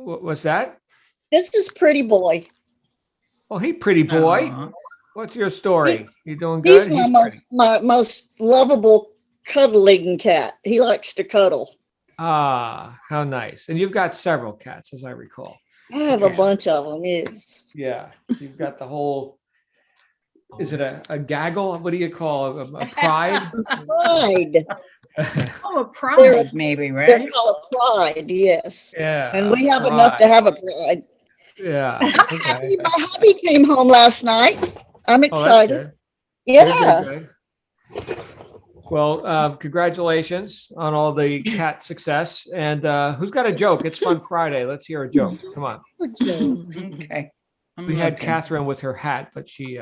What's that? This is Pretty Boy. Oh, hey, pretty boy. Aw. What's your story? You doing He's good? my most lovable cuddling cat. He likes to cuddle. Ah, how nice. And you've got several cats, as I recall. I have a Okay. bunch of them. Yes. Yeah, you've got the whole, is it a gaggle? What do you call it? A pride? Pride. Oh, a pride, maybe, They're right? called Pride. Yes. Yeah. And we have enough to pride. have a pride. Yeah. Okay. My hubby came home last night. I'm Oh, that's excited. good. Yeah. Good, good, good. Well, congratulations on all the cat success. And who's got a joke? It's Fun Friday. Let's hear a joke. Come on. Okay. I'm We had looking. Catherine with her hat, but she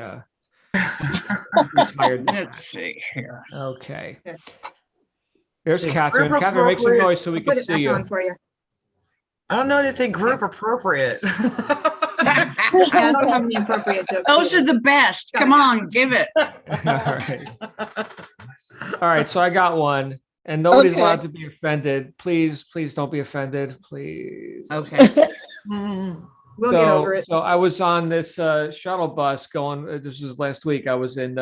retired. Let's see here. Okay. There's See, Catherine. group Catherine, make some appropriate. noise so we I'll put can it see back you. on for you. I don't know anything group appropriate. I don't have any appropriate jokes. Those are either. the best. Come on, give it. All right. All right. So I got one, and nobody's Okay. allowed to be offended. Please, please don't be offended. Please. Okay. We'll get over it. So I was on this shuttle bus going, this was last week. I was in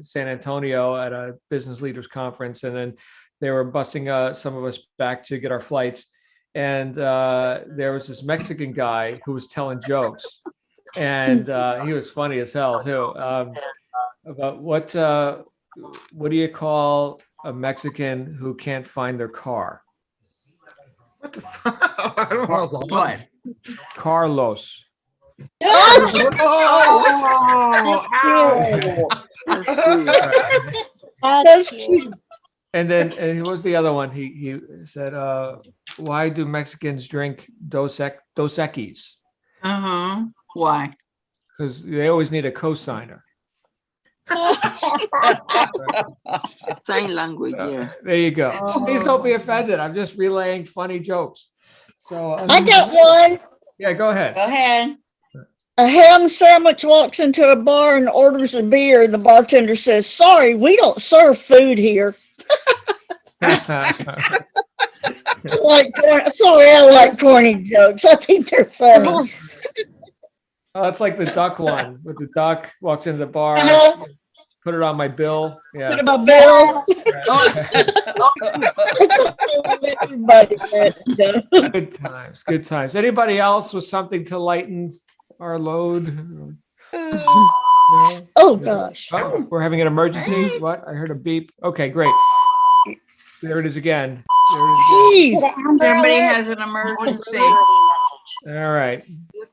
San Antonio at a business leaders conference, and then they were busing some of us back to get our flights. And there was this Mexican guy who was telling jokes, and he was funny as hell too. About what do you call a Mexican who can't find their car? What the fuck? I don't know. What? Carlos. That's cute. And then and what was the other one? He said, why do Mexicans drink Dos Equis? Uh-huh. Why? Because they always need a cosigner. Sign language, yeah. There you go. Please don't be offended. I'm just relaying funny jokes. So I got one. yeah, go ahead. Go ahead. A ham sandwich walks into a bar and orders a beer, and the bartender says, "Sorry, we don't serve food here." I like corny jokes. I think they're funny. Oh, it's like the duck one, with the duck walks into the bar, Uh-huh. put it on my bill. What Yeah. about Bill? Good times, good times. Anybody else with something to lighten our load? No? Oh gosh. Oh, we're having an emergency? What? I heard a beep. Okay, great. There it is again. There it is Jeez. Somebody has an emergency. again. All right.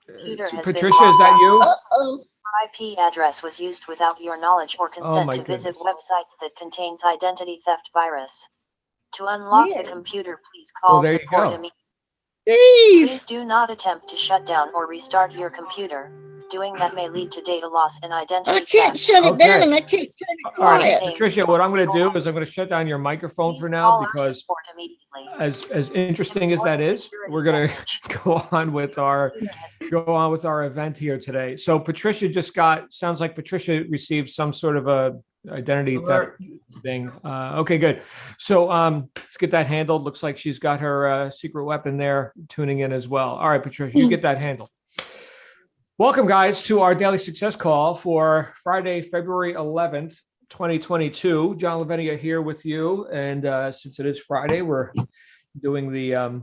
Computer has been Patricia, is that you? Uh-oh. IP address was used without your knowledge or consent my to visit goodness. websites that contains identity theft virus. To unlock the Weird. computer, please call Well, there you support go. immediately. Jeez. Please do not attempt to shut down or restart your computer. Doing that may lead to data loss and identity I can't theft. shut it Okay. down and I can't turn it All right, quiet. Patricia, what I'm going to do is I'm going to shut down your microphone for now because Support immediately. as interesting as that is, we're going to go on with our event here today. So Patricia sounds like Patricia received some sort of a identity theft thing. Okay, good. So let's get that handled. Looks like she's got her secret weapon there tuning in as well. All right, Patricia, you get that handled. Welcome, guys, to our daily success call for Friday, February 11th, 2022. John Lavinia here with you. And since it is Friday, we're doing the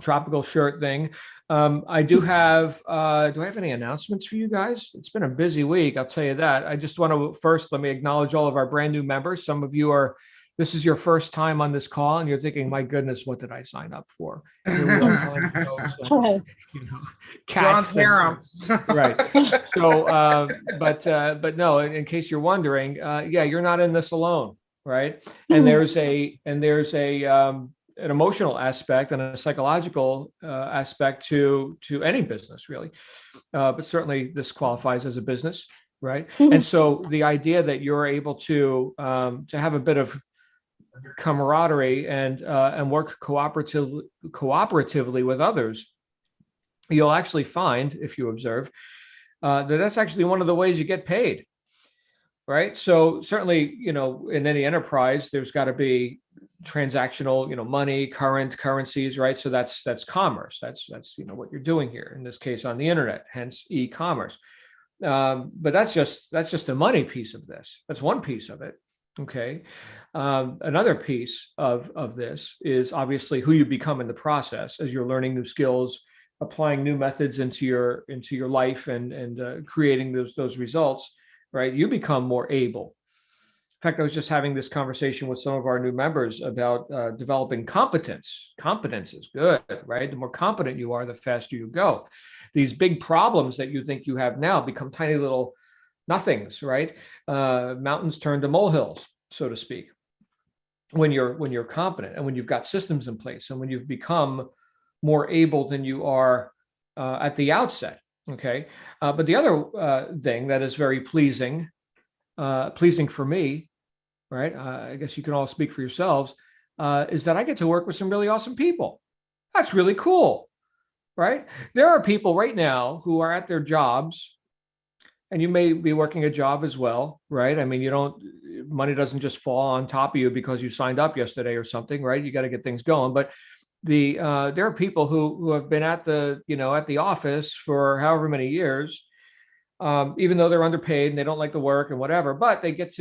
tropical shirt thing. I do have I have any announcements for you guys? It's been a busy week, I'll tell you that. I just want to first let me acknowledge all of our brand new members. Some of you this is your first time on this call and you're thinking, my goodness, what did I sign up for? Here we are telling jokes and, John's cats and- harem. right. So, but no, in case you're wondering, yeah, you're not in this alone, right? And there's an emotional aspect and a psychological aspect to any business, really. But certainly this qualifies as a business, right? And so the idea that you're able to have a bit of camaraderie and work cooperatively with others, you'll actually find, if you observe, that's actually one of the ways you get paid. Right. So certainly, in any enterprise, there's got to be transactional, money, current currencies, right? So that's commerce. That's what you're doing here in this case on the internet, hence e-commerce. But that's just the money piece of this. That's one piece of it. Okay. Another piece of this is obviously who you become in the process as you're learning new skills, applying new methods into your life and creating those results, right? You become more able. In fact, I was just having this conversation with some of our new members about developing competence. Competence is good, right? The more competent you are, the faster you go. These big problems that you think you have now become tiny little nothings, right? Mountains turn to molehills, so to speak, when you're competent and when you've got systems in place and when you've become more able than you are at the outset. Okay, but the other thing that is very pleasing for me, right? I guess you can all speak for yourselves, is that I get to work with some really awesome people. That's really cool, right? There are people right now who are at their jobs, and you may be working a job as well, right? I mean, money doesn't just fall on top of you because you signed up yesterday or something, right? You got to get things going. But there are people who have been at the office for however many years, even though they're underpaid and they don't like the work and whatever, but they get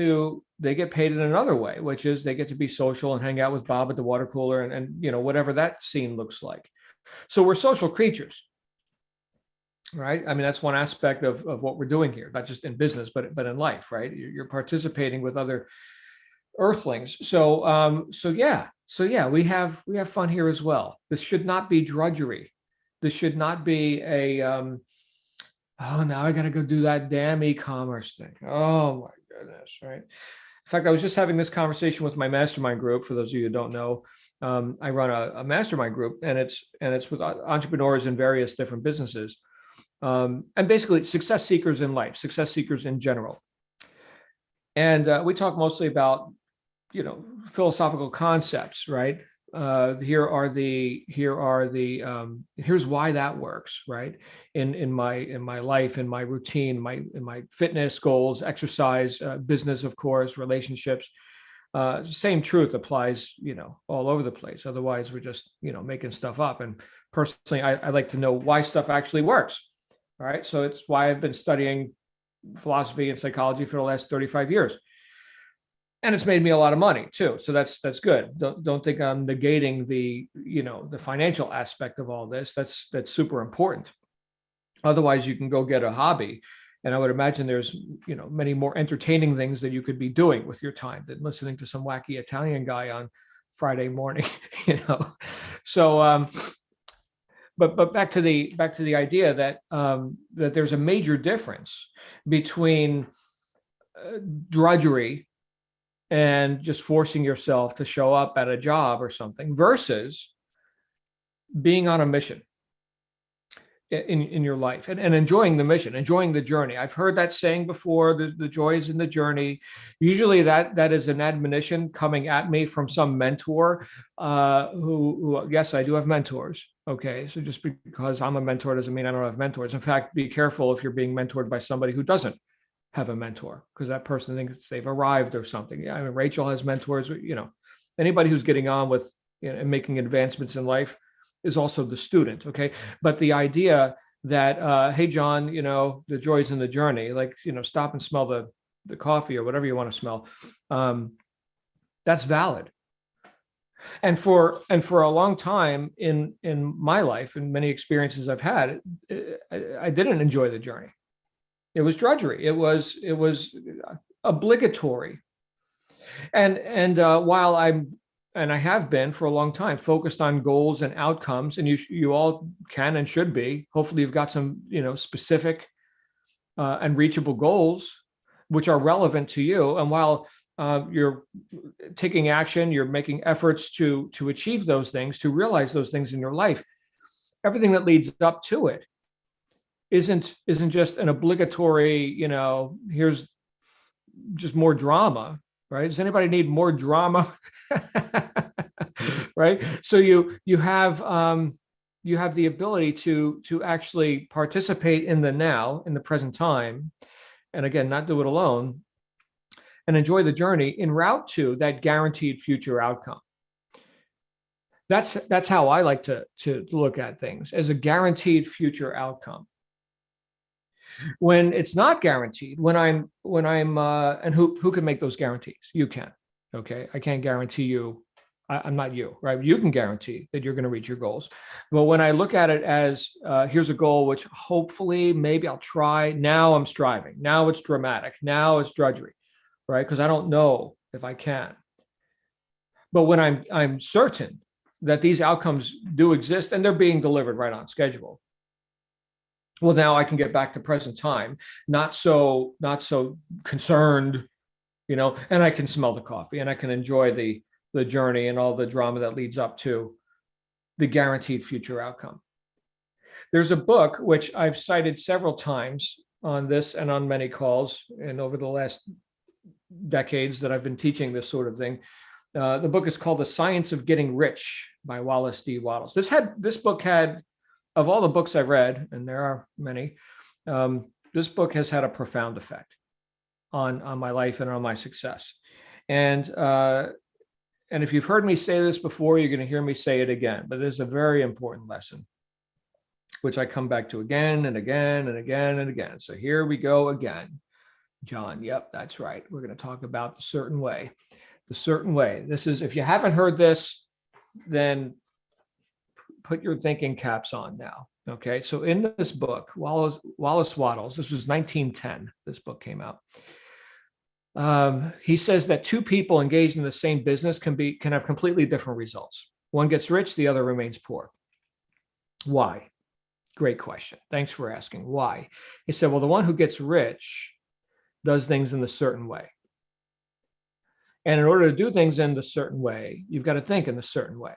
paid in another way, which is they get to be social and hang out with Bob at the water cooler and whatever that scene looks like. So we're social creatures, right? I mean, that's one aspect of what we're doing here, not just in business, but in life, right? You're participating with other earthlings. So yeah, we have fun here as well. This should not be drudgery. This should not be a oh, now I got to go do that damn e-commerce thing. Oh my goodness, right? In fact, I was just having this conversation with my mastermind group. For those of you who don't know, I run a mastermind group, and it's with entrepreneurs in various different businesses, and basically success seekers in life, success seekers in general. And we talk mostly about philosophical concepts, right? Here's why that works, right? In my life, in my routine, in my fitness goals, exercise, business, of course, relationships. Same truth applies, all over the place. Otherwise, we're just, making stuff up. And personally, I like to know why stuff actually works. All right. So it's why I've been studying philosophy and psychology for the last 35 years. And it's made me a lot of money too. So that's good. Don't think I'm negating the financial aspect of all this. That's super important. Otherwise, you can go get a hobby. And I would imagine there's, many more entertaining things that you could be doing with your time than listening to some wacky Italian guy on Friday morning, So, but back to the idea that that there's a major difference between drudgery and just forcing yourself to show up at a job or something versus being on a mission in your life and enjoying the mission, enjoying the journey. I've heard that saying before, the joy is in the journey. Usually that is an admonition coming at me from some mentor who, yes, I do have mentors. Okay. So just because I'm a mentor doesn't mean I don't have mentors. In fact, be careful if you're being mentored by somebody who doesn't have a mentor, because that person thinks they've arrived or something. Yeah, I mean, Rachel has mentors. Anybody who's getting on with and making advancements in life is also the student. Okay, but the idea that hey, John, the joy's in the journey. Like stop and smell the coffee or whatever you want to smell. That's valid. And for a long time in my life and many experiences I've had, I didn't enjoy the journey. It was drudgery. It was obligatory. And while I have been for a long time focused on goals and outcomes, and you all can and should be. Hopefully, you've got some specific and reachable goals which are relevant to you. And while you're taking action, you're making efforts to achieve those things, to realize those things in your life. Everything that leads up to it isn't just an obligatory, here's just more drama, right? Does anybody need more drama? Right? So you have the ability to actually participate in the now, in the present time, and again, not do it alone, and enjoy the journey en route to that guaranteed future outcome. That's how I like to look at things, as a guaranteed future outcome. When it's not guaranteed, when I'm and who can make those guarantees? You can. Okay, I can't guarantee you. I'm not you, right? You can guarantee that you're going to reach your goals. But when I look at it as here's a goal, which hopefully maybe I'll try. Now I'm striving. Now it's dramatic. Now it's drudgery, right? Because I don't know if I can. But when I'm certain that these outcomes do exist and they're being delivered right on schedule, well, now I can get back to present time, not so concerned, and I can smell the coffee and I can enjoy the journey and all the drama that leads up to the guaranteed future outcome. There's a book which I've cited several times on this and on many calls and over the last decades that I've been teaching this sort of thing. The book is called The Science of Getting Rich by Wallace D. Wattles. This book had, of all the books I've read, and there are many, this book has had a profound effect on my life and on my success. And if you've heard me say this before, you're going to hear me say it again, but it is a very important lesson, which I come back to again and again and again and again. So here we go again. John, yep, that's right. We're going to talk about the certain way. The certain way. This is, if you haven't heard this, then put your thinking caps on now. Okay. So in this book, Wallace Wattles, this was 1910, this book came out. He says that two people engaged in the same business can have completely different results. One gets rich, the other remains poor. Why? Great question. Thanks for asking. Why? He said, well, the one who gets rich does things in a certain way. And in order to do things in the certain way, you've got to think in a certain way.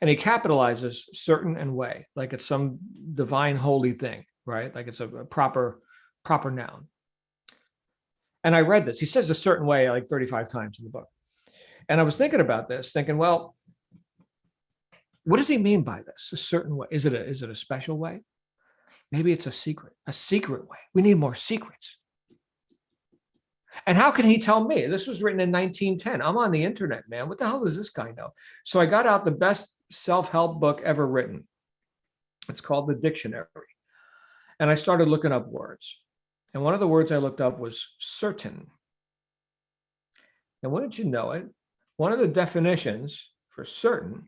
And he capitalizes certain and way, like it's some divine holy thing, right? Like it's a proper noun. And I read this. He says a certain way like 35 times in the book. And I was thinking about this, thinking, well, what does he mean by this? A certain way. Is it a special way? Maybe it's a secret way. We need more secrets. And how can he tell me? This was written in 1910. I'm on the internet, man. What the hell does this guy know? So I got out the best self-help book ever written. It's called The Dictionary. And I started looking up words. And one of the words I looked up was certain. And wouldn't you know it, one of the definitions for certain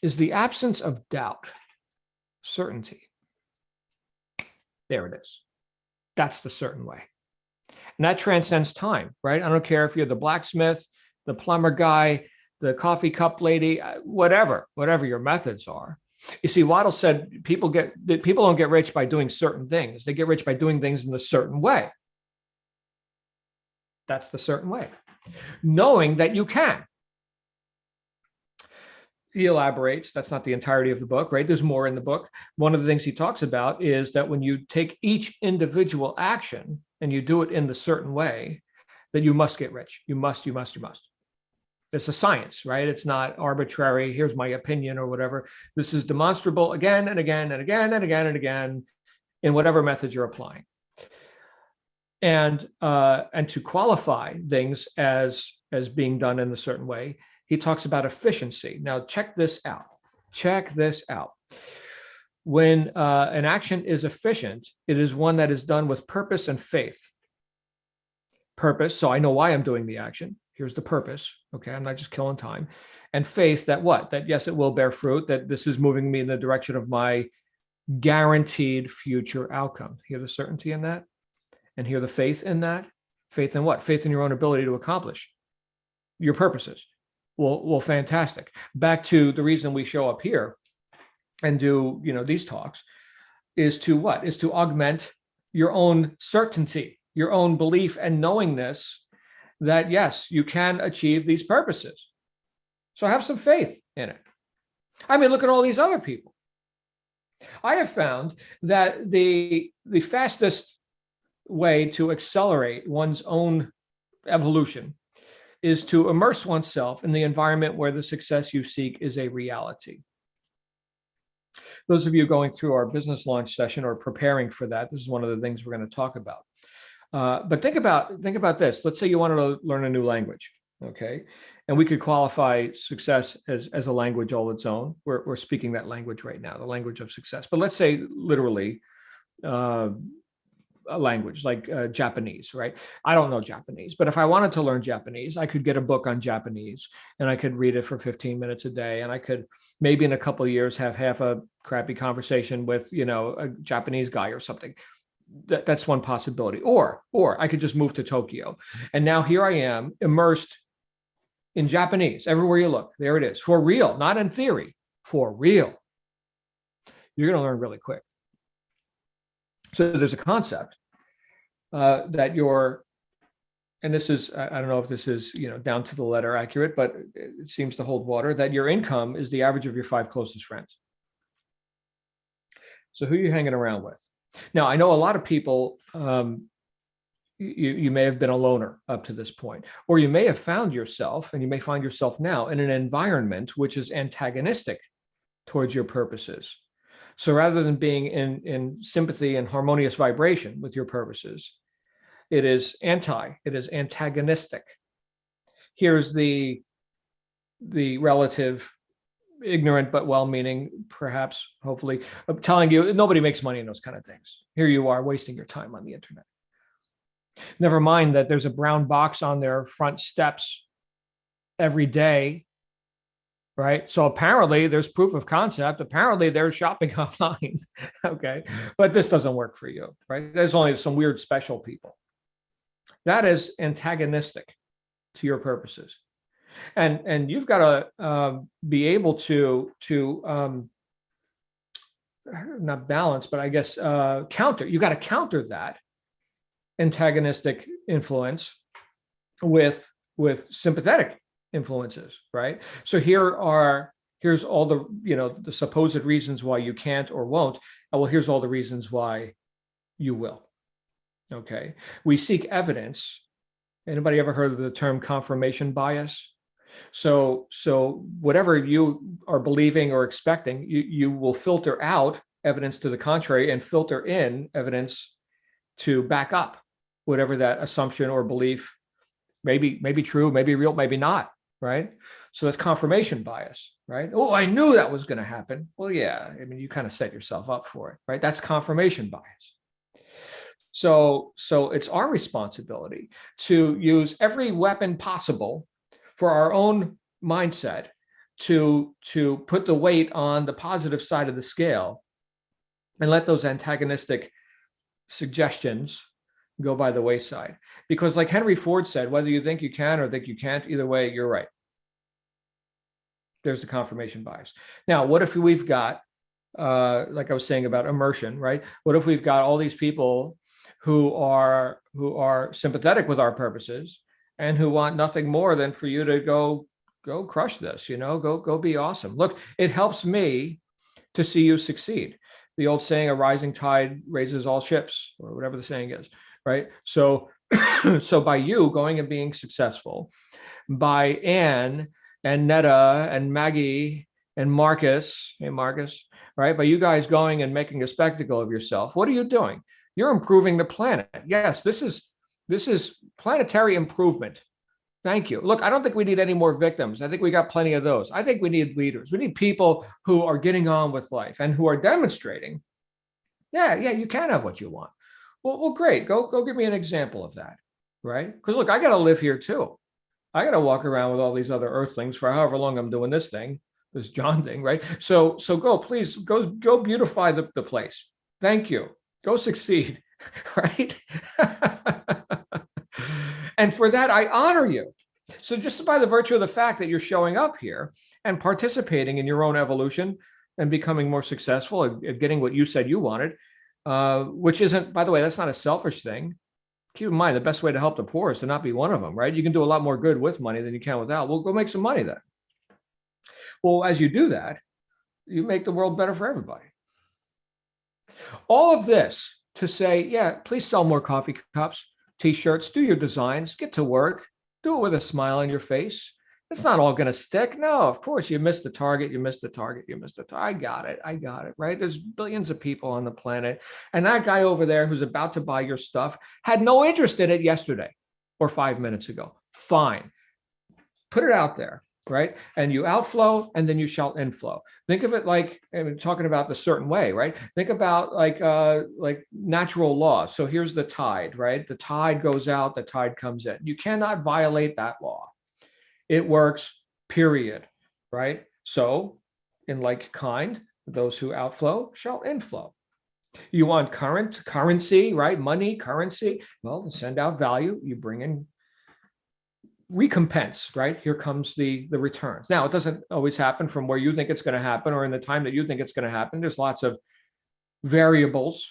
is the absence of doubt, certainty. There it is. That's the certain way. And that transcends time, right? I don't care if you're the blacksmith, the plumber guy, the coffee cup lady, whatever your methods are. You see, Waddle said people don't get rich by doing certain things. They get rich by doing things in a certain way. That's the certain way. Knowing that you can. He elaborates, that's not the entirety of the book, right? There's more in the book. One of the things he talks about is that when you take each individual action and you do it in the certain way, that you must get rich. You must. It's a science, right? It's not arbitrary. Here's my opinion or whatever. This is demonstrable again and again and again and again and again in whatever method you're applying. And to qualify things as being done in a certain way, he talks about efficiency. Now, check this out. When an action is efficient, it is one that is done with purpose and faith. Purpose, so I know why I'm doing the action. Here's the purpose. Okay, I'm not just killing time. And faith that what? That yes, it will bear fruit, that this is moving me in the direction of my guaranteed future outcome. Hear the certainty in that? And hear the faith in that? Faith in what? Faith in your own ability to accomplish your purposes. Well, fantastic. Back to the reason we show up here and do, these talks is to what? Is to augment your own certainty, your own belief and knowingness that, yes, you can achieve these purposes. So have some faith in it. I mean, look at all these other people. I have found that the fastest way to accelerate one's own evolution is to immerse oneself in the environment where the success you seek is a reality. Those of you going through our business launch session or preparing for that, this is one of the things we're going to talk about. But think about this. Let's say you wanted to learn a new language, okay? And we could qualify success as a language all its own. We're speaking that language right now, the language of success. But let's say literally a language like Japanese, right? I don't know Japanese, but if I wanted to learn Japanese, I could get a book on Japanese and I could read it for 15 minutes a day. And I could maybe in a couple of years have half a crappy conversation with, a Japanese guy or something. That's one possibility. Or I could just move to Tokyo. And now here I am immersed in Japanese everywhere you look. There it is, for real, not in theory, for real. You're going to learn really quick. So there's a concept that and this is, I don't know if this is, down to the letter accurate, but it seems to hold water, that your income is the average of your 5 closest friends. So who are you hanging around with? Now, I know a lot of people, you may have been a loner up to this point, or you may have found yourself, and you may find yourself now in an environment which is antagonistic towards your purposes. So rather than being in sympathy and harmonious vibration with your purposes, it is antagonistic. Here's the relative ignorant but well-meaning, perhaps, hopefully, telling you nobody makes money in those kind of things. Here you are wasting your time on the internet. Never mind that there's a brown box on their front steps every day, right? So apparently there's proof of concept. Apparently they're shopping online, okay? But this doesn't work for you, right? There's only some weird special people. That is antagonistic to your purposes. And you've got to be able to not balance, but I guess counter. You got to counter that antagonistic influence with sympathetic influences, right? So here's all the supposed reasons why you can't or won't. Well, here's all the reasons why you will. Okay, we seek evidence. Anybody ever heard of the term confirmation bias? So whatever you are believing or expecting, you will filter out evidence to the contrary and filter in evidence to back up whatever that assumption or belief may be true, maybe real, maybe not, right? So that's confirmation bias, right? Oh, I knew that was going to happen. Well, yeah, I mean, you kind of set yourself up for it, right? That's confirmation bias. So it's our responsibility to use every weapon possible for our own mindset to put the weight on the positive side of the scale and let those antagonistic suggestions go by the wayside. Because like Henry Ford said, whether you think you can or think you can't, either way, you're right. There's the confirmation bias. Now, what if we've got, like I was saying about immersion, right? What if we've got all these people who are sympathetic with our purposes and who want nothing more than for you to go crush this, go be awesome. Look, it helps me to see you succeed. The old saying, a rising tide raises all ships, or whatever the saying is, right? So by you going and being successful, by Anne and Netta and Maggie and Marcus, hey Marcus, right? By you guys going and making a spectacle of yourself, what are you doing? You're improving the planet. Yes, this is planetary improvement. Thank you. Look, I don't think we need any more victims. I think we got plenty of those. I think we need leaders. We need people who are getting on with life and who are demonstrating, yeah, you can have what you want. Well, great. Go give me an example of that, right? Because look, I got to live here too. I got to walk around with all these other earthlings for however long I'm doing this thing, this John thing, right? So please go beautify the place. Thank you. Go succeed, right? And for that, I honor you. So just by the virtue of the fact that you're showing up here and participating in your own evolution and becoming more successful at getting what you said you wanted, which isn't, by the way, that's not a selfish thing. Keep in mind, the best way to help the poor is to not be one of them, right? You can do a lot more good with money than you can without. Well, go make some money then. Well, as you do that, you make the world better for everybody. All of this to say, yeah, please sell more coffee cups, t-shirts, do your designs, get to work, do it with a smile on your face, It's not all going to stick. No, of course you missed the target. You missed the target. You missed the target. I got it. I got it. Right. There's billions of people on the planet. And that guy over there who's about to buy your stuff had no interest in it yesterday or 5 minutes ago. Fine. Put it out there. Right. And you outflow and then you shall inflow. Think of it like, I mean, talking about the certain way, right? Think about like natural laws. So here's the tide, right? The tide goes out, the tide comes in. You cannot violate that law. It works, period, right? So in like kind, those who outflow shall inflow. You want currency, right? Money, currency. Well, to send out value, you bring in recompense, right? Here comes the returns. Now, it doesn't always happen from where you think it's going to happen or in the time that you think it's going to happen. There's lots of variables,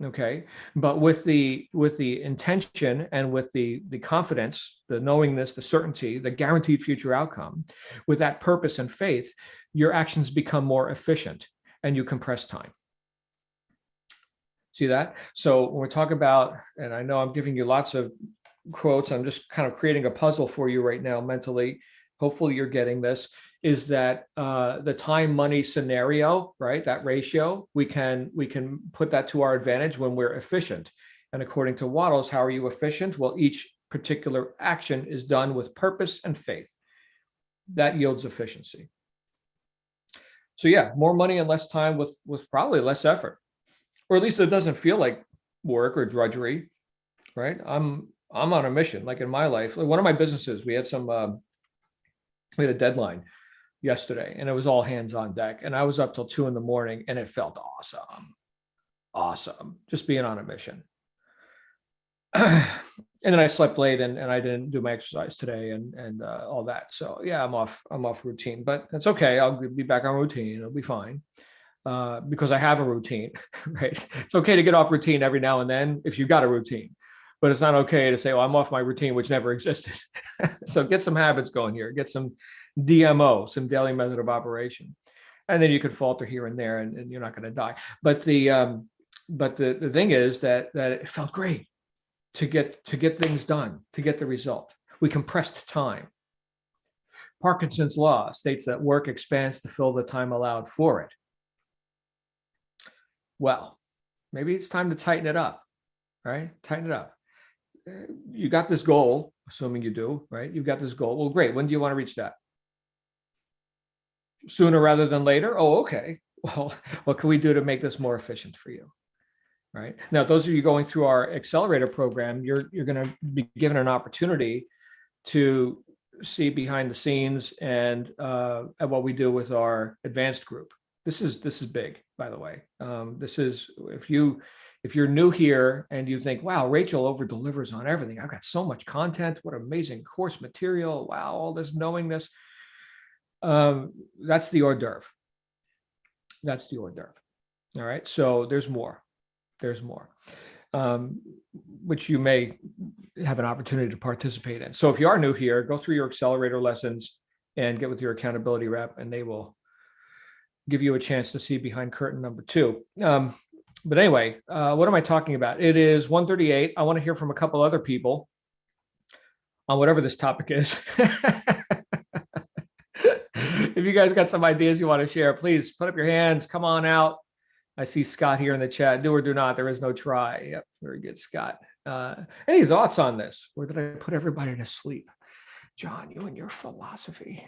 okay? But with the intention and with the confidence, the knowingness, the certainty, the guaranteed future outcome, with that purpose and faith, your actions become more efficient and you compress time. See that? So when we talk about, and I know I'm giving you lots of quotes, I'm just kind of creating a puzzle for you right now mentally. Hopefully you're getting this, is that the time money scenario, right? That ratio, we can put that to our advantage when we're efficient. And according to Wattles, how are you efficient? Well, each particular action is done with purpose and faith. That yields efficiency. So yeah, more money and less time with probably less effort, or at least it doesn't feel like work or drudgery, right? I'm on a mission. Like in my life, like one of my businesses, we had we had a deadline yesterday and it was all hands on deck. And I was up till 2 a.m. and it felt awesome. Awesome. Just being on a mission. And then I slept late and I didn't do my exercise today and all that. So yeah, I'm off routine, but it's okay. I'll be back on routine. It'll be fine. Because I have a routine, right? It's okay to get off routine every now and then if you've got a routine. But it's not okay to say, oh, I'm off my routine, which never existed. So get some habits going here, get some DMO, some daily method of operation. And then you could falter here and there and you're not going to die. But the thing is that it felt great to get things done, to get the result. We compressed time. Parkinson's law states that work expands to fill the time allowed for it. Well, maybe it's time to tighten it up, right? Tighten it up. You got this goal, assuming you do, right? You've got this goal. Well, great. When do you want to reach that? Sooner rather than later? Oh, okay. Well, what can we do to make this more efficient for you? Right? Now, those of you going through our accelerator program, you're going to be given an opportunity to see behind the scenes and at what we do with our advanced group. This is big, by the way. This is, if you're new here and you think, wow, Rachel over delivers on everything. I've got so much content. What amazing course material. Wow, all this knowingness. That's the hors d'oeuvre. That's the hors d'oeuvre. All right. So there's more. There's more, which you may have an opportunity to participate in. So if you are new here, go through your accelerator lessons and get with your accountability rep, and they will give you a chance to see behind curtain number 2. But anyway, what am I talking about? It is 1:38. I want to hear from a couple other people on whatever this topic is. If you guys got some ideas you want to share, please put up your hands. Come on out. I see Scott here in the chat. Do or do not. There is no try. Yep. Very good, Scott. Any thoughts on this? Or did I put everybody to sleep? John, you and your philosophy.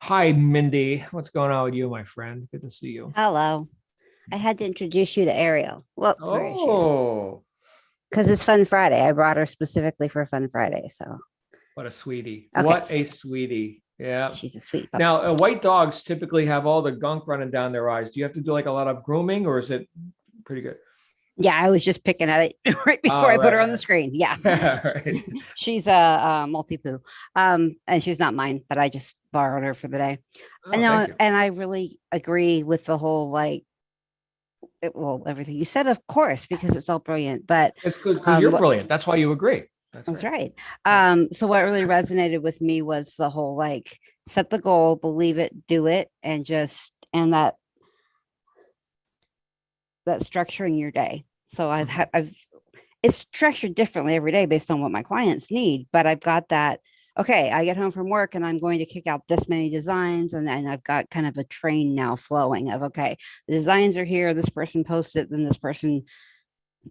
Hi, Mindy. What's going on with you, my friend? Good to see you. Hello. I had to introduce you to Ariel. Well, Oh, because it's Fun Friday. I brought her specifically for Fun Friday. So what a sweetie. Okay. What a sweetie. Yeah. she's a sweet puppy. Now, white dogs typically have all the gunk running down their eyes. Do you have to do like a lot of grooming, or is it pretty good? Yeah, I was just picking at it right before I put her on the screen. Yeah. Right. She's a multi-poo. And she's not mine, but I just borrowed her for the day. Oh, and thank you. I really agree with the whole everything you said, of course, because it's all brilliant. But It's good because you're brilliant. That's why you agree. that's right. So what really resonated with me was the whole set the goal, believe it, do it, and that structuring your day. So it's structured differently every day based on what my clients need, but I've got that okay, I get home from work and I'm going to kick out this many designs. And then I've got kind of a train now flowing of, okay, the designs are here. This person posts it. Then this person,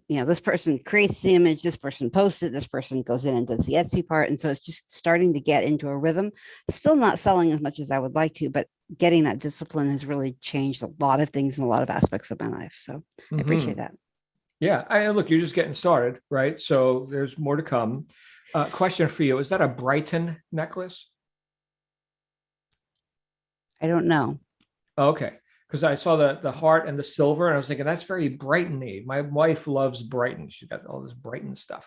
this person creates the image. This person posts it. This person goes in and does the Etsy part. And so it's just starting to get into a rhythm. Still not selling as much as I would like to, but getting that discipline has really changed a lot of things in a lot of aspects of my life. So I appreciate that. Yeah, look, you're just getting started, right? So there's more to come. Question for you: is that a Brighton necklace? I don't know. Okay, because I saw the heart and the silver, and I was thinking that's very Brighton-y. My wife loves Brighton; she's got all this Brighton stuff.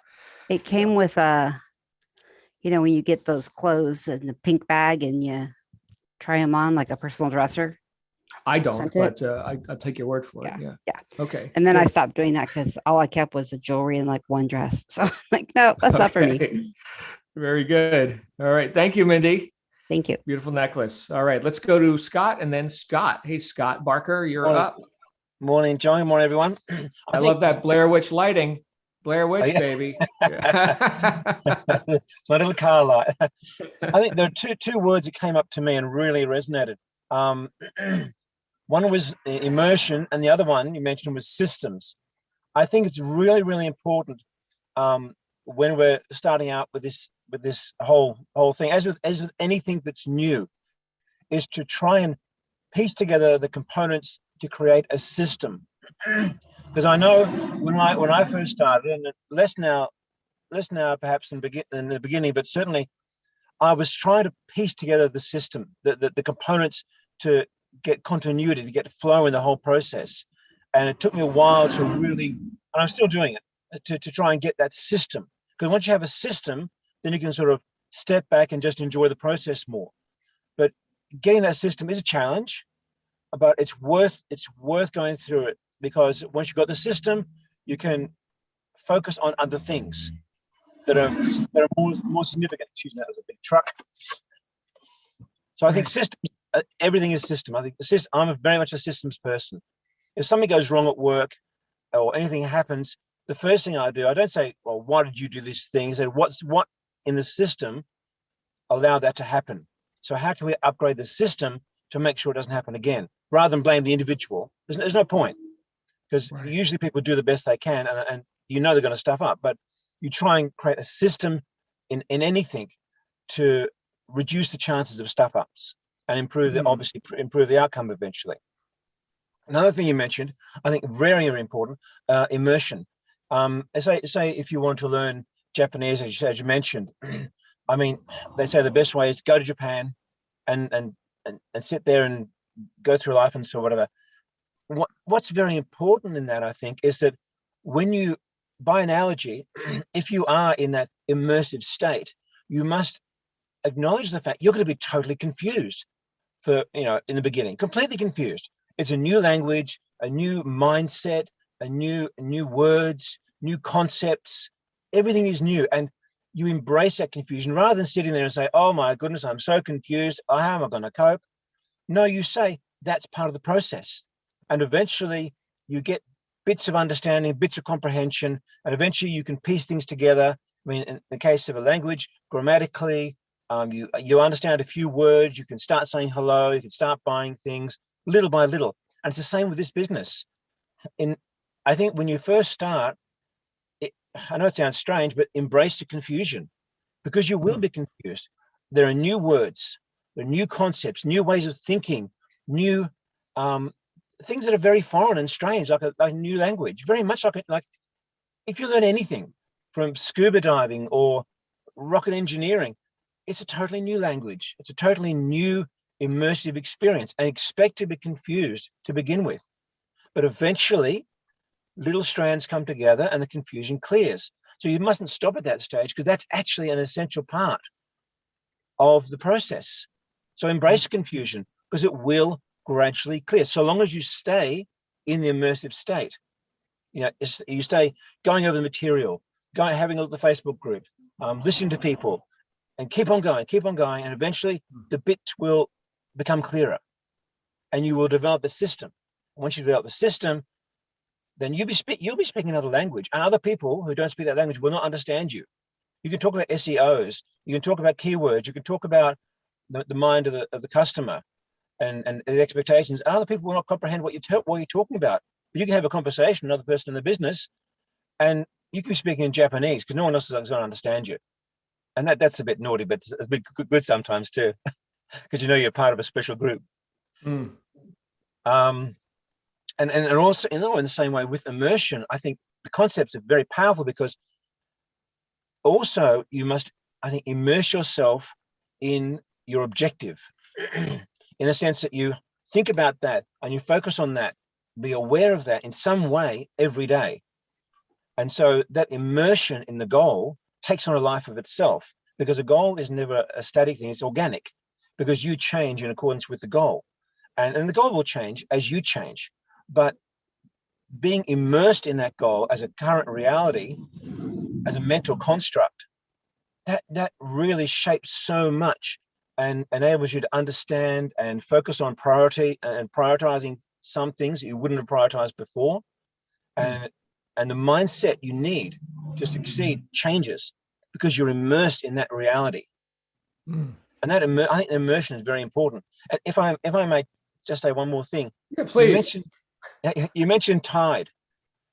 It came with when you get those clothes in the pink bag and you try them on like a personal dresser. I don't, Sent but I'll take your word for it. Yeah. Yeah. Okay. And then I good. stopped doing that because all I kept was the jewelry and like one dress. So I'm like, no, that's not for me. Okay. Very good. All right. Thank you, Mindy. Thank you. Beautiful necklace. All right. Let's go to Scott and then Scott. Hey, Scott Barker, you're Morning. up. Morning, John. Morning, everyone. I love that Blair Witch lighting. Blair Witch, yeah. baby. It's my little car light. I think there are two words that came up to me and really resonated. One was immersion, and the other one you mentioned was systems. I think it's really, really important when we're starting out with this whole thing, as with anything that's new, is to try and piece together the components to create a system. Because I know when I first started, and less now perhaps in the beginning, but certainly I was trying to piece together the system, the components to get continuity, to get flow in the whole process. And it took me a while to really, and I'm still doing it, to try and get that system. Because once you have a system, then you can sort of step back and just enjoy the process more. But getting that system is a challenge, but it's worth going through it, because once you've got the system, you can focus on other things that are more significant. Excuse me, that was a big truck. So I think systems, everything is system. I think I'm very much a systems person. If something goes wrong at work or anything happens, the first thing I do, I don't say, well, why did you do this thing? I say, what in the system allowed that to happen? So how can we upgrade the system to make sure it doesn't happen again, rather than blame the individual? There's no point, because usually people do the best they can, and they're going to stuff up, but you try and create a system in anything to reduce the chances of stuff ups and improve the outcome eventually. Another thing you mentioned, I think very, very important, immersion. Say if you want to learn Japanese, as you mentioned, I mean, they say the best way is go to Japan and sit there and go through life and so whatever. What's very important in that, I think, is that when you, by analogy, if you are in that immersive state, you must acknowledge the fact you're going to be totally confused in the beginning, completely confused. It's a new language, a new mindset, new words, new concepts. Everything is new, and you embrace that confusion rather than sitting there and say, "Oh my goodness, I'm so confused. How am I going to cope?" No, you say that's part of the process, and eventually you get bits of understanding, bits of comprehension, and eventually you can piece things together. I mean, in the case of a language, grammatically, you understand a few words. You can start saying hello. You can start buying things little by little, and it's the same with this business. I think when you first start, I know it sounds strange, but embrace the confusion, because you will be confused. There are new words, there are new concepts, new ways of thinking, new things that are very foreign and strange, like a new language. Very much like if you learn anything from scuba diving or rocket engineering, it's a totally new language. It's a totally new immersive experience, and expect to be confused to begin with. But eventually, little strands come together and the confusion clears. So you mustn't stop at that stage, because that's actually an essential part of the process. So embrace confusion, because it will gradually clear, so long as you stay in the immersive state. You stay going over the material, having a look at the Facebook group, listening to people, and keep on going, and eventually the bits will become clearer, and you will develop a system. Once you develop a system, then you'll be speaking another language, and other people who don't speak that language will not understand you. You can talk about SEOs. You can talk about keywords. You can talk about the mind of the customer and the expectations. Other people will not comprehend what you're talking about. But you can have a conversation with another person in the business, and you can be speaking in Japanese because no one else is going to understand you. And that's a bit naughty, but it's a bit good sometimes too, because you're part of a special group. Mm. And also, in the same way with immersion, I think the concepts are very powerful because also you must, I think, immerse yourself in your objective in a sense that you think about that and you focus on that, be aware of that in some way every day. And so that immersion in the goal takes on a life of itself, because a goal is never a static thing, it's organic, because you change in accordance with the goal. And the goal will change as you change. But being immersed in that goal as a current reality, as a mental construct, that really shapes so much and enables you to understand and focus on priority and prioritizing some things that you wouldn't have prioritized before. And the mindset you need to succeed changes because you're immersed in that reality. And that I think immersion is very important. And if I may just say one more thing. Yeah, please. You mentioned tide.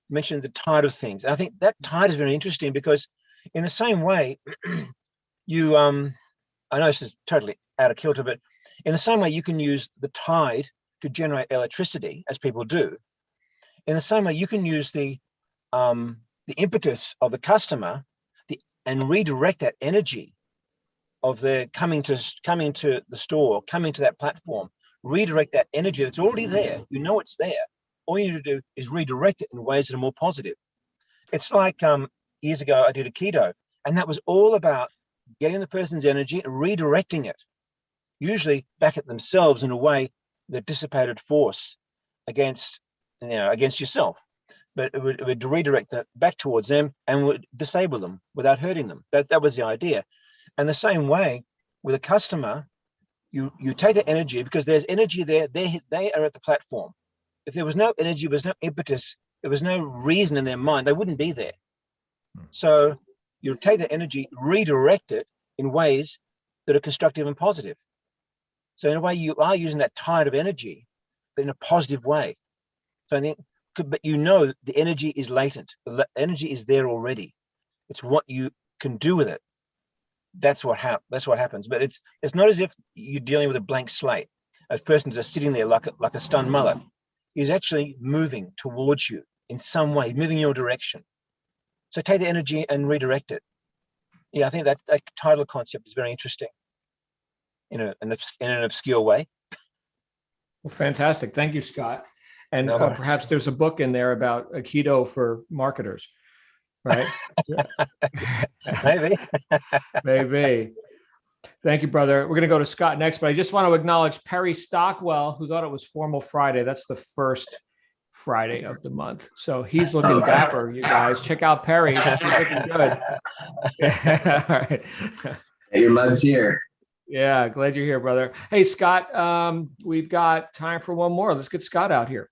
You mentioned the tide of things. I think that tide is very interesting because in the same way, I know this is totally out of kilter, but in the same way you can use the tide to generate electricity, as people do. In the same way, you can use the impetus of the customer and redirect that energy of their coming to the store, coming to that platform, redirect that energy that's already there. You know it's there. All you need to do is redirect it in ways that are more positive. It's like years ago, I did a keto, and that was all about getting the person's energy and redirecting it, usually back at themselves in a way that dissipated force against yourself. But it would redirect that back towards them and would disable them without hurting them. That was the idea. And the same way with a customer, you take the energy because there's energy there. They are at the platform. If there was no energy, there was no impetus, there was no reason in their mind, they wouldn't be there. So you take the energy, redirect it in ways that are constructive and positive. So in a way, you are using that tide of energy, but in a positive way. So I think, but the energy is latent. The energy is there already. It's what you can do with it. That's what happens. But it's not as if you're dealing with a blank slate. A person just sitting there like a stunned mullet. He's actually moving towards you in some way, moving in your direction. So take the energy and redirect it. Yeah, I think that tidal concept is very interesting in an obscure way. Well, fantastic. Thank you, Scott. And No worries. perhaps there's a book in there about Aikido for marketers, right? Maybe. Maybe. Thank you, brother. We're going to go to Scott next, but I just want to acknowledge Perry Stockwell, who thought it was Formal Friday. That's the first Friday of the month. So he's looking dapper, you guys. Check out Perry. He's looking good. Yeah, all right. Your mug's here. Yeah, glad you're here, brother. Hey, Scott, we've got time for one more. Let's get Scott out here.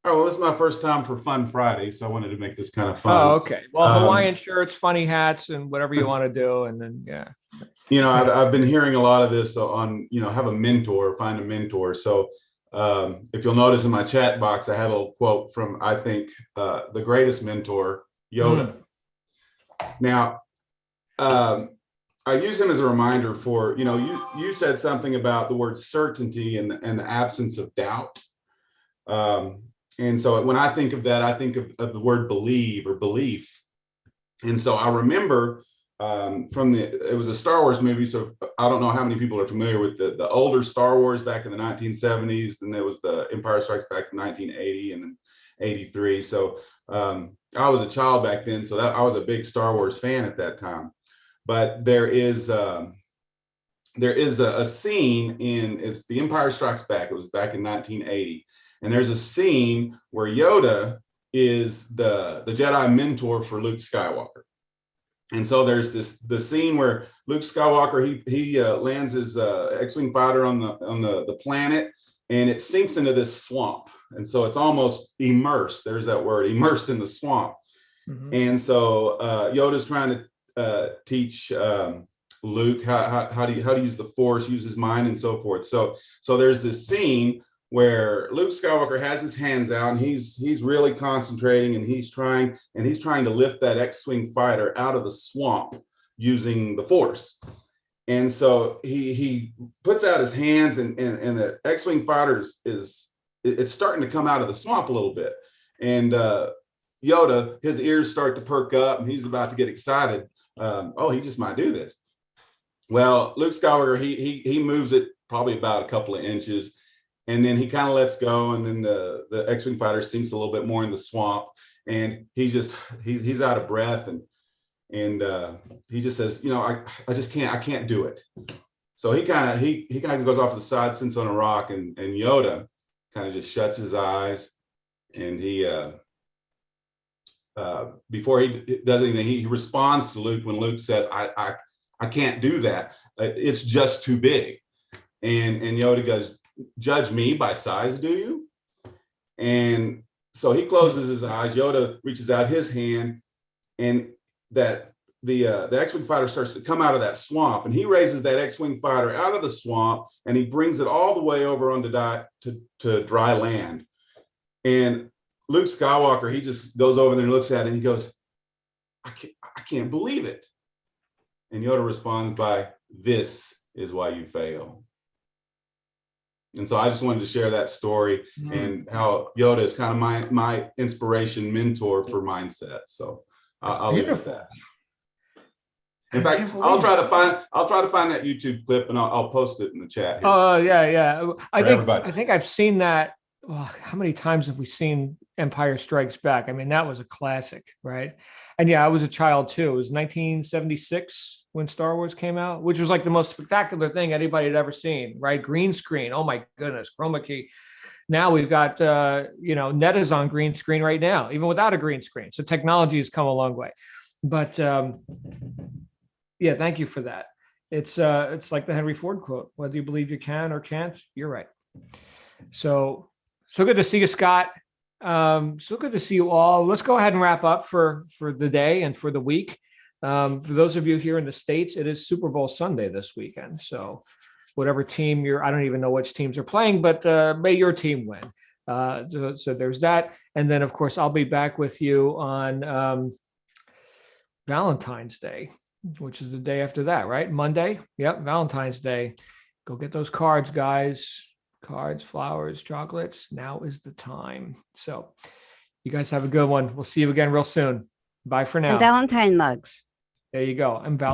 All right, well, this is my first time for Fun Friday, so I wanted to make this kind of fun. Oh, okay. Well, Hawaiian shirts, funny hats, and whatever you want to do. And then, yeah. I've been hearing a lot of this on, have a mentor, find a mentor. So if you'll notice in my chat box, I had a little quote from, I think, the greatest mentor, Yoda. Now, I use him as a reminder for, you said something about the word certainty and the absence of doubt. And so when I think of that, I think of the word believe or belief. And so I remember it was a Star Wars movie. So I don't know how many people are familiar with the older Star Wars back in the 1970s. Then there was the Empire Strikes Back in 1980 and then 83. So I was a child back then. So I was a big Star Wars fan at that time. But there is a scene it's The Empire Strikes Back. It was back in 1980. And there's a scene where Yoda is the Jedi mentor for Luke Skywalker. And so there's the scene where Luke Skywalker, he lands his X-Wing fighter on the planet, and it sinks into this swamp. And so it's almost immersed. There's that word, immersed in the swamp. Mhm. And so Yoda's trying to teach Luke how to use the Force, use his mind, and so forth. So there's this scene where Luke Skywalker has his hands out and he's really concentrating, and he's trying to lift that X-wing fighter out of the swamp using the Force. And so he puts out his hands, and the X-wing fighter it's starting to come out of the swamp a little bit. And Yoda, his ears start to perk up, and he's about to get excited. Oh, he just might do this. Well, Luke Skywalker, he moves it probably about a couple of inches, and then he kind of lets go, and then the X-wing fighter sinks a little bit more in the swamp, and he's out of breath, and he just says, I can't do it. So he kind of goes off to the side, sits on a rock, and Yoda kind of just shuts his eyes, and he before he does anything, he responds to Luke when Luke says, I can't do that. It's just too big. And Yoda goes, judge me by size, do you? And so he closes his eyes. Yoda reaches out his hand, and that the X-wing fighter starts to come out of that swamp, and he raises that X-wing fighter out of the swamp, and he brings it all the way over onto to dry land. And Luke Skywalker, he just goes over there and looks at it, and he goes, I can't believe it. And Yoda responds by, this is why you fail. And so I just wanted to share that story and how Yoda is kind of my inspiration mentor for mindset. So I'll leave it at that. In fact, I'll try to find that YouTube clip, and I'll post it in the chat here. Oh, yeah. Everybody. I think I've seen that. Well, how many times have we seen Empire Strikes Back? I mean, that was a classic, right? And yeah, I was a child too. It was 1976 when Star Wars came out, which was like the most spectacular thing anybody had ever seen, right? Green screen. Oh my goodness, chroma key. Now we've got, Netta's on green screen right now, even without a green screen. So technology has come a long way. But yeah, thank you for that. It's like the Henry Ford quote: whether you believe you can or can't, you're right. So good to see you, Scott. So good to see you all. Let's go ahead and wrap up for the day and for the week. For those of you here in the States, it is Super Bowl Sunday this weekend. So whatever team I don't even know which teams are playing, but may your team win. So there's that. And then, of course, I'll be back with you on Valentine's Day, which is the day after that, right? Monday. Yep, Valentine's Day. Go get those cards, guys. Cards, flowers, chocolates. Now is the time. So you guys have a good one. We'll see you again real soon. Bye for now. And Valentine mugs. There you go. And